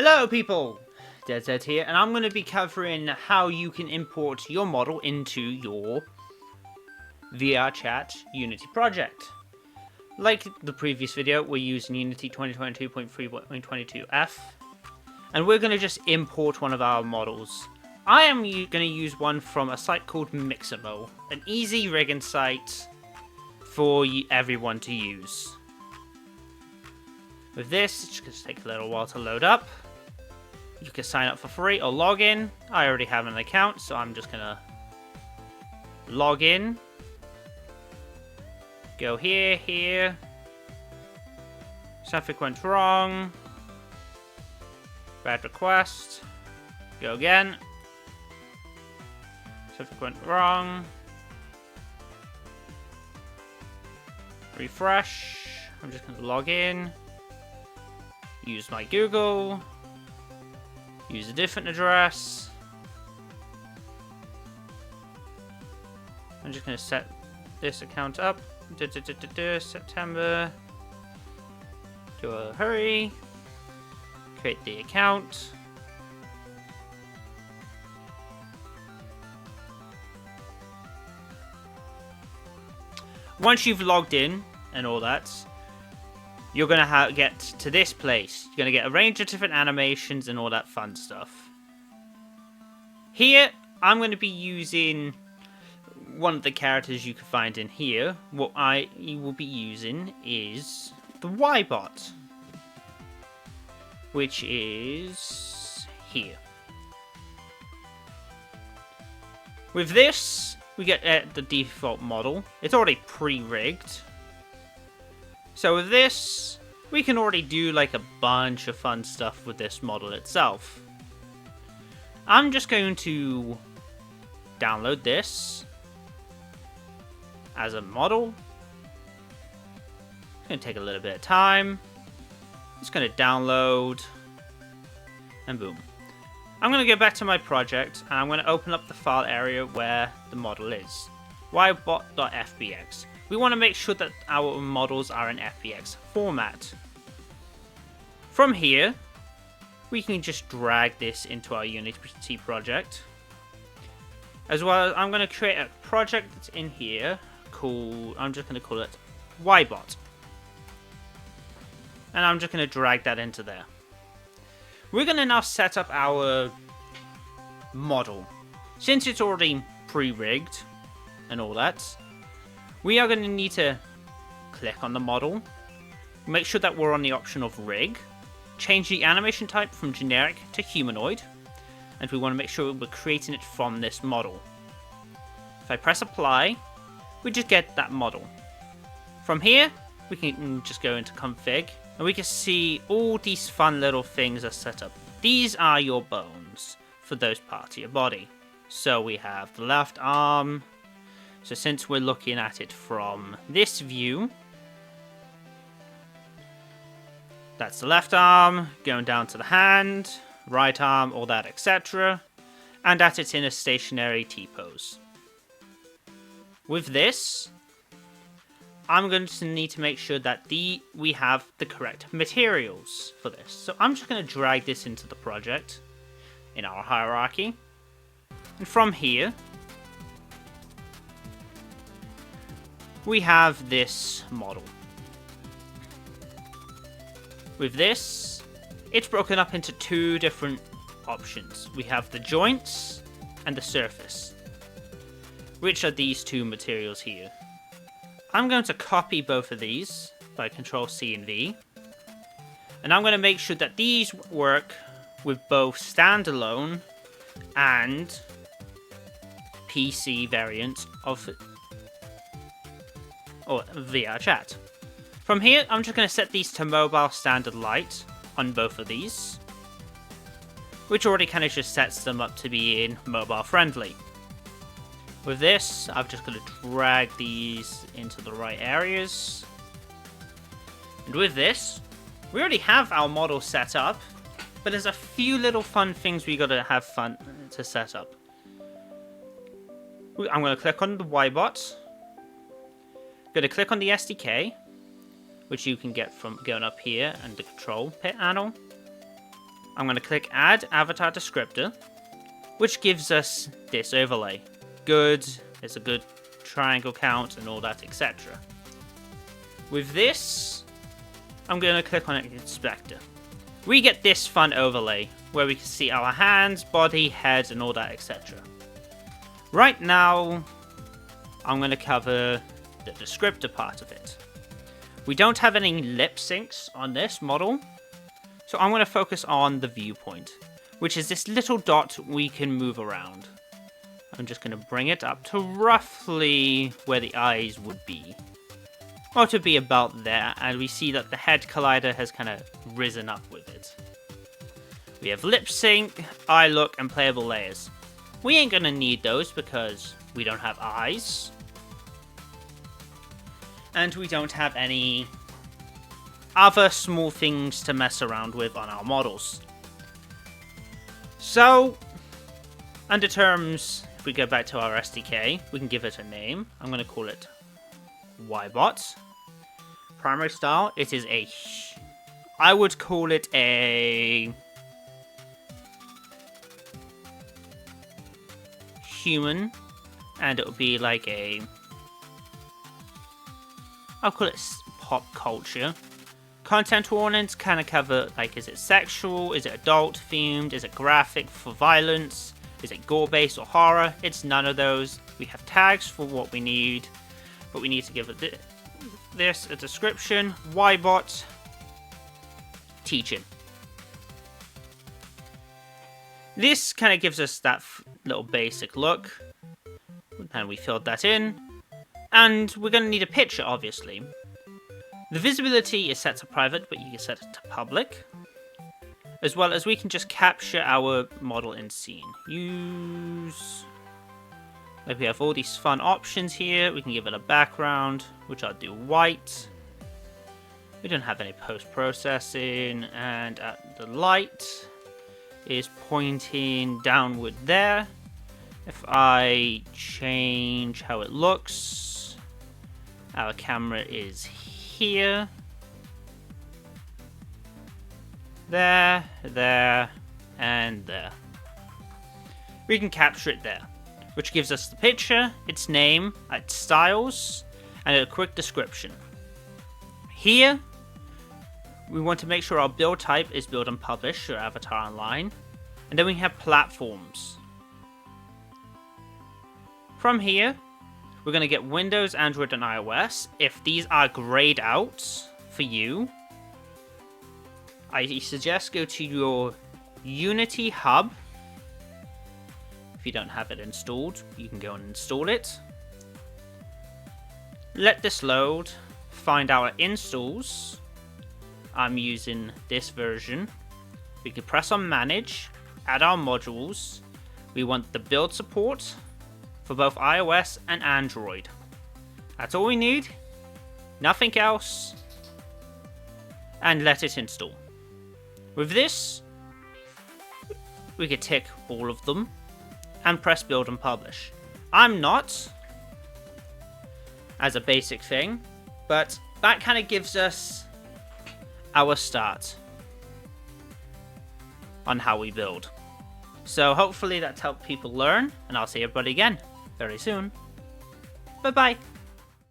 Hello people, DedZed here, and I'm going to be covering how you can import your model into your VRChat Unity project. Like the previous video, we're using Unity 2022.3.22f, and we're going to just import one of our models. I am going to use one from a site called Mixamo, an easy rigging site for everyone to use. With this, it's going to take a little while to load up. You can sign up for free or log in. I already have an account, so I'm just going to log in. Go here. Something went wrong. Bad request. Go again. Something went wrong. Refresh. I'm just going to log in. Use my Google. Use a different address. I'm just going to set this account up. September. Do a hurry. Create the account. Once you've logged in and all that, you're going to get to this place. You're going to get a range of different animations and all that fun stuff. Here, I'm going to be using one of the characters you can find in here. What I will be using is the Y-Bot, which is here. With this, we get the default model. It's already pre-rigged. So with this, we can already do like a bunch of fun stuff with this model itself. I'm just going to download this as a model. It's going to take a little bit of time. It's going to download, and boom. I'm going to go back to my project, and I'm going to open up the file area where the model is. Y-Bot.FBX. We want to make sure that our models are in FBX format. From here, we can just drag this into our Unity project. As well as I'm going to create a project that's in here called, I'm just going to call it Y-Bot. And I'm just going to drag that into there. We're going to now set up our model. Since it's already pre-rigged and all that, we are going to need to click on the model, make sure that we're on the option of rig, change the animation type from generic to humanoid, and we want to make sure we're creating it from this model. If I press apply, we just get that model. From here, we can just go into config, and we can see all these fun little things are set up. These are your bones for those parts of your body. So we have the left arm. So since we're looking at it from this view, that's the left arm, going down to the hand, right arm, all that, etc. And that it's in a stationary T-pose. With this, I'm going to need to make sure that we have the correct materials for this. So I'm just going to drag this into the project in our hierarchy. And from here, we have this model. With this, it's broken up into two different options. We have the joints and the surface, which are these two materials here. I'm going to copy both of these by Control C and V, and I'm going to make sure that these work with both standalone and PC variants of VRChat. From here, I'm just going to set these to mobile standard light on both of these, which already kind of just sets them up to be in mobile friendly. With this, I'm just going to drag these into the right areas. And with this, we already have our model set up, but there's a few little fun things we got to have fun to set up. I'm going to click on the Y-Bot. Going to click on the SDK, which you can get from going up here and the control panel. I'm going to click Add Avatar Descriptor, which gives us this overlay. Good, it's a good triangle count and all that, etc. With this, I'm going to click on Inspector. We get this fun overlay where we can see our hands, body, heads, and all that, etc. Right now, I'm going to cover the descriptor part of it. We don't have any lip syncs on this model, so I'm going to focus on the viewpoint, which is this little dot we can move around. I'm just going to bring it up to roughly where the eyes would be. Or to be about there, and we see that the head collider has kind of risen up with it. We have lip sync, eye look, and playable layers. We ain't going to need those because we don't have eyes. And we don't have any other small things to mess around with on our models. So, under terms, if we go back to our SDK, we can give it a name. I'm going to call it Y-Bot. Primary style, it is I would call it a human, and it would be like I'll call it pop culture. Content warnings kind of cover, like, is it sexual, is it adult themed, is it graphic for violence, is it gore based or horror? It's none of those. We have tags for what we need, but we need to give it this a description. Y-Bot teaching. This kind of gives us that little basic look, and we filled that in. And we're going to need a picture, obviously. The visibility is set to private, but you can set it to public. As well as we can just capture our model in scene. Use... Like, we have all these fun options here. We can give it a background, which I'll do white. We don't have any post-processing, and the light is pointing downward there. If I change how it looks, our camera is here. There, there, and there. We can capture it there, which gives us the picture, its name, its styles, and a quick description. Here, we want to make sure our build type is build and publish or Avatar Online, and then we have platforms. From here, we're going to get Windows, Android, and iOS. If these are grayed out for you, I suggest go to your Unity hub. If you don't have it installed, you can go and install it. Let this load. Find our installs. I'm using this version. We can press on Manage, add our modules. We want the build support for both iOS and Android. That's all we need. Nothing else. And let it install. With this, we could tick all of them and press build and publish. I'm not, as a basic thing, but that kind of gives us our start on how we build. So hopefully that's helped people learn, and I'll see everybody again very soon. Bye bye.